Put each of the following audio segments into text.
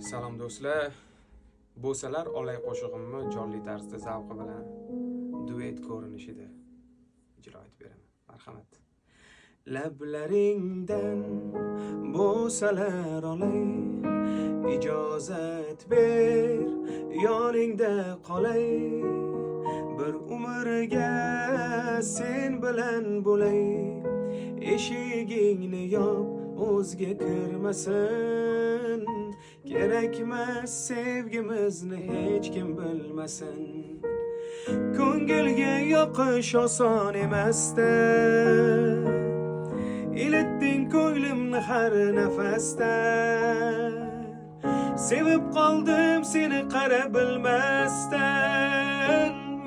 Salom do'stlar. Bo'salar olay qo'shig'imni jonli tarzda zavqi bilan duet ko'rinishida ijro etib beraman. Marhamat. Lablaringdan bo'salar olay, ijozat ber yoningda qolay, bir umrga sen bilan bo'lay, eshigingni yop o'zga kirmasin, kerakmas sevgimizni hech kim bilmasin. Ko'ngilga yoqish oson emasda, ilitding ko'nglimni har nafasda. Sevib qoldim seni qara bilmasdan,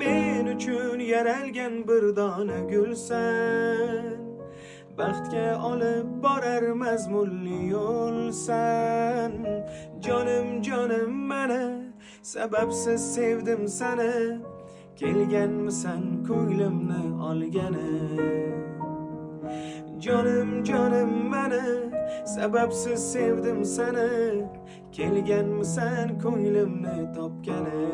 men uchun yaralgan bir dona gulsan, baxtga olib borar mazmunli yo'lsan. Jonim jonim mana, sababsiz sevdim seni, kelganmisan ko'nglimni olgani. Jonim jonim mana, sababsiz sevdim seni, kelganmisan ko'nglimni topgani.